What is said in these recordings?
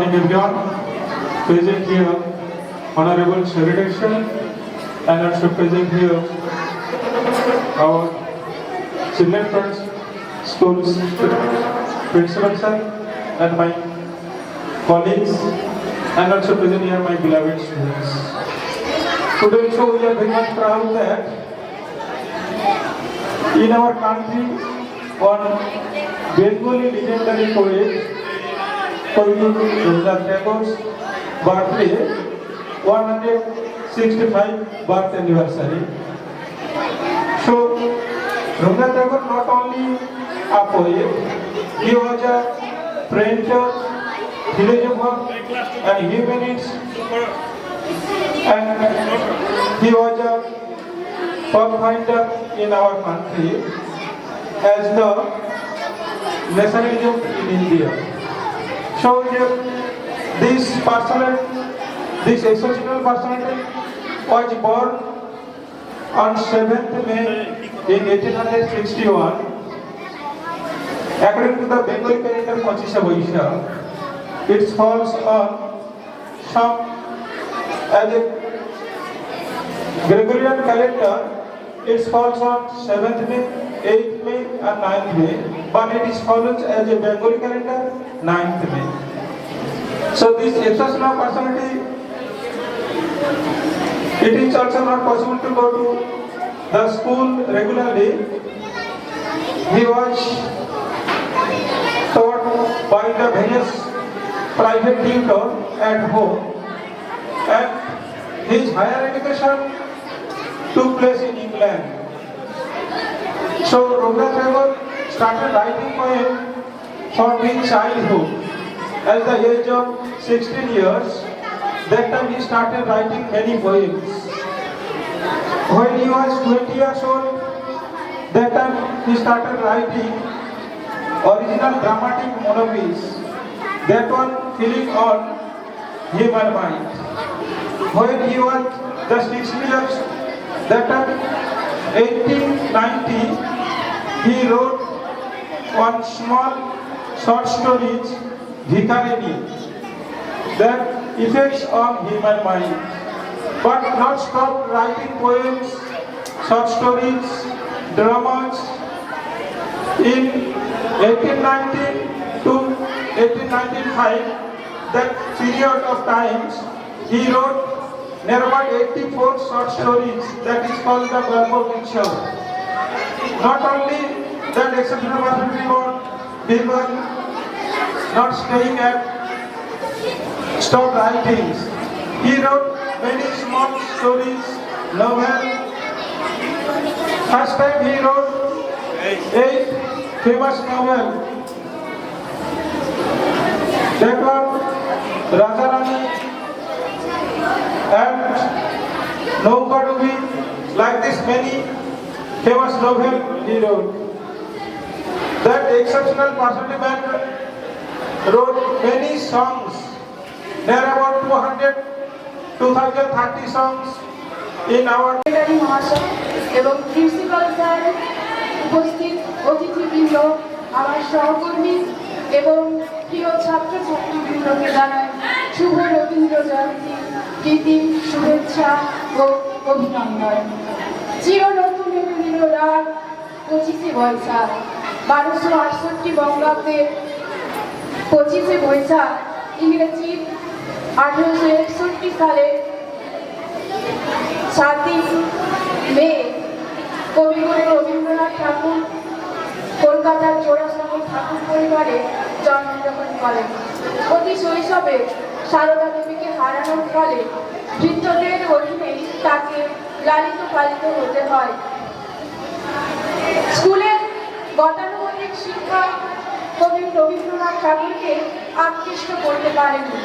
Everyone present here, honorable salutation, and also present here our children friends, school principal sir, and my colleagues, and also present here my beloved students. Today, so we are very much proud that in our country, one Bengali legendary poet, Rabindranath Tagore's birthday, 165 birth anniversary. So, Rabindranath Tagore not only a poet, he was a painter, philosopher, and humanist, and he was a pathfinder in our country as the nationalism in India. So this exceptional personality was born on 7th May in 1861. According to the Bengali calendar, Pachisa Boishakh, it falls on some as a Gregorian calendar. It falls on 7th May, 8th May, and 9th May, but it is follows as a Bengali calendar 9th May. So this exceptional personality, it is also not possible to go to the school regularly. He was taught by the various private tutors at home, and his higher education took place in England. So Rabindranath Tagore started writing poems from his childhood. At the age of 16 years, that time he started writing many poems. When he was 20 years old, that time he started writing original dramatic monopiece. That one feeling on human mind. When he was just 16 years, that time 1890, he wrote one small short stories, Bhikarini, that effects on human mind, but not stop writing poems, short stories, dramas. In 1819 to 1895, that period of times, he wrote near about 84 short stories, that is called the Brahmo Picture. Not only that exceptional personality wrote, he was not staying at stop writings. He wrote many small stories, novel. First time he wrote 8 famous novels. That was Raja Rani and Naukadubi, like this many famous novels he wrote. That exceptional personality man wrote many songs. There are about 2030 songs in our মহাশয় এবং principal sir, উপস্থিত অতিথিবৃন্দ, আমার সহকর্মী এবং প্রিয় ছাত্রছাত্রীবৃন্দকে জানাই শুভ রবীন্দ্র জয়ন্তী, প্রীতি, শুভেচ্ছা ও অভিনন্দন। চির নতুন দিল রাত 25শে বৈশাখ 1268 বঙ্গাব্দের 25শে বৈশাখ ইংরেজি 1861 সালে 7ই মে কবিগুরু রবীন্দ্রনাথ ঠাকুর কলকাতার জোড়াসাঁকো ঠাকুর পরিবারে জন্মগ্রহণ করেন। অতি শৈশবে সারদা দেবীকে হারানোর ফলে ভৃত্যদের অধীনে তাকে লালিত পালিত হতে হয়। স্কুলের গতানুগতিক শিক্ষা কবি রবীন্দ্রনাথ ঠাকুরকে আকৃষ্ট করতে পারেনি,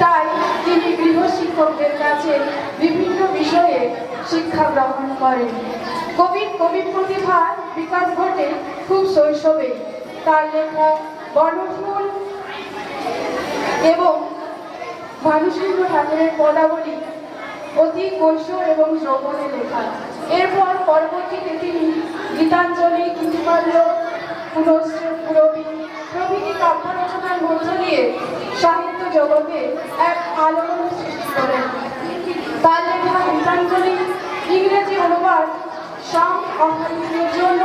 তাই তিনি গৃহশিক্ষকদের কাছে বিভিন্ন বিষয়ে শিক্ষা গ্রহণ করেন। কবি প্রতিভার বিকাশ ঘটে খুব শৈশবে। তার লেখা বনফুল এবং ভানুসিংহ ঠাকুরের পদাবলী অতি কৈশোর এবং যৌবনে লেখা। এরপর পরবর্তীতে তিনি গীতাঞ্জলি, গীতিমাল্য, পুনশ্রী, পুরবী প্রভৃতি কাব্য রচনার মধ্য দিয়ে সাহিত্য জগতে এক আলোড়ন সৃষ্টি করেন। তার লেখা গীতাঞ্জলি ইংরেজি অনুবাদ সং অফ হিন্দির জন্য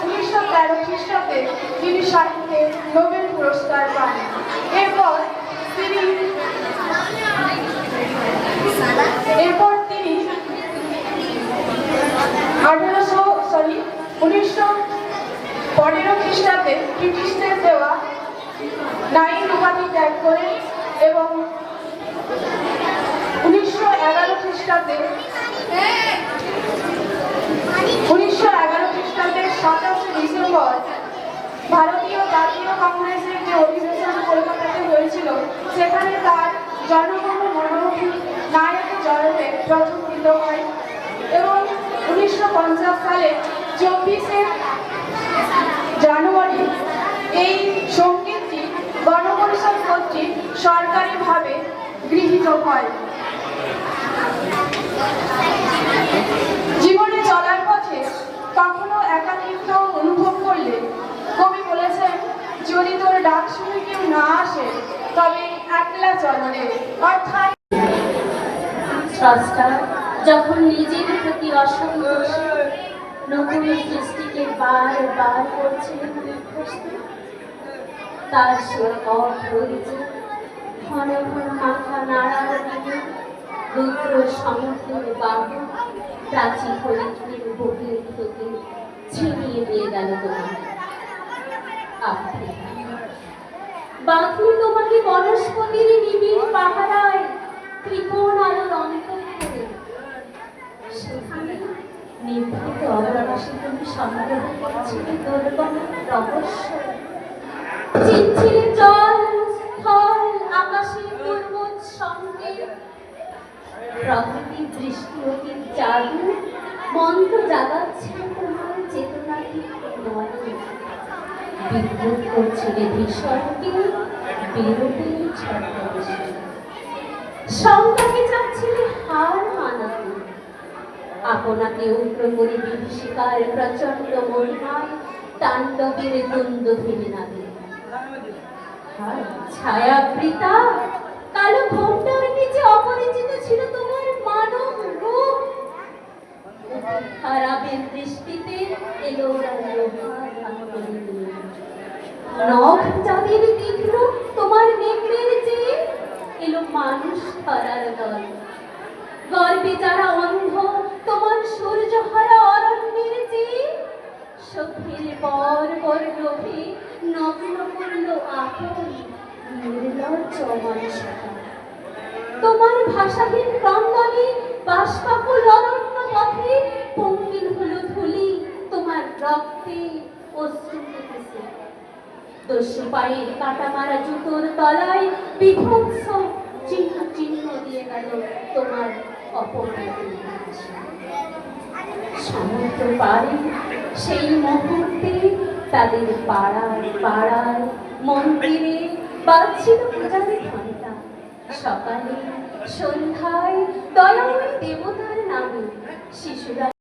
1913 খ্রিস্টাব্দে তিনি সাহিত্যে নোবেল পুরস্কার পান। এরপর তিনি 1915 খ্রিস্টাব্দে ব্রিটিশদের দেওয়া নাইট উপাধি ত্যাগ করেন এবং 1911 খ্রিস্টাব্দে 27 ডিসেম্বর ভারতীয় জাতীয় কংগ্রেসের যে অধিবেশন কলকাতাতে হয়েছিল, সেখানে তার জনগণ মনোরথী নায়ক জয়তে প্রথম গীত হয় এবং 1950 সালে 24শে জানুয়ারি এই সঙ্গীতটি গণপরিষদ কর্তৃক সরকারিভাবে গৃহীত হয়। জীবনে চলার পথে কখনো একাকিত্ব অনুভব করলে কবি বলেছেন, যদি তোর ডাক শুনে কেউ না আসে তবে একলা চলরে। অর্থাৎ স্রষ্টা যখন নিজের প্রতি অসন্তোষে নতুন সৃষ্টিকে বারবার করছিলেন, তার সে অধৈর্য ঘন ঘন মাথা নাড়ার দিকে রুদ্র সমুদ্রের বাহু প্রাচীর হরিণের বুকের থেকে ছিনিয়ে দিয়ে গেল তোমার। বাঁধলে তোমাকে বনস্পতির নিবিড় পাহারায় ত্রিকোণ আলোর অন্তর করে সেখানে নিভৃত অবকাশে তুমি সংগ্রহ করেছিলে দুর্গম রহস্য। চিনছিলে জল, স্থল, আকাশের পূর্বজ সঙ্গে প্রকৃতি দৃষ্টি অতীত জাদু মন্ত্র জাগাচ্ছে তোমার চেতনাকে নয়। বিদ্যুৎ করছিলে ভীষণকে বিরূপে ছদ্মবেশে। সংখ্যাকে চাচ্ছিলে হার মানাতে, আপনাকে উগ্র করে বিভীষিকার প্রচন্ড মহিমায় তাণ্ডবের দ্বন্দ্বহীন নাগে। ছায়াবৃতা কালো ঘোমটার নিচে অপরিচিত ছিল তোমার মানব রূপ। খারাপের দৃষ্টিতে এলো নখ যাদের তীক্ষ্ণ তোমার নেকড়ের চেয়ে এলো মানুষ ধরার দল। গর্বে যারা অন্ধ তোমার সূর্য হারা অরণ্যের চেয়ে সখীর পর পর লোভে নগ্ন করল আপন নির্লজ্জ অমানুষতা। তোমার ভাষাহীন ক্রন্দনে বাষ্পাকুল অরণ্য পথে পঙ্কিল হলো ধুলি তোমার রক্তে অশ্রু কেটেছে। দস্যু পায়ের কাটা মারা জুতোর তলায় বিধ্বংস চিহ্ন চিহ্ন দিয়ে গেল তোমার অপরাধ। সমুদ্র পারে সেই মুহূর্তে তাদের পাড়ায় পাড়ায় মন্দিরে বাজছিল পূজার ঘণ্টা। সকালে সন্ধ্যায় দয়াময় দেবতার নামে শিশুরা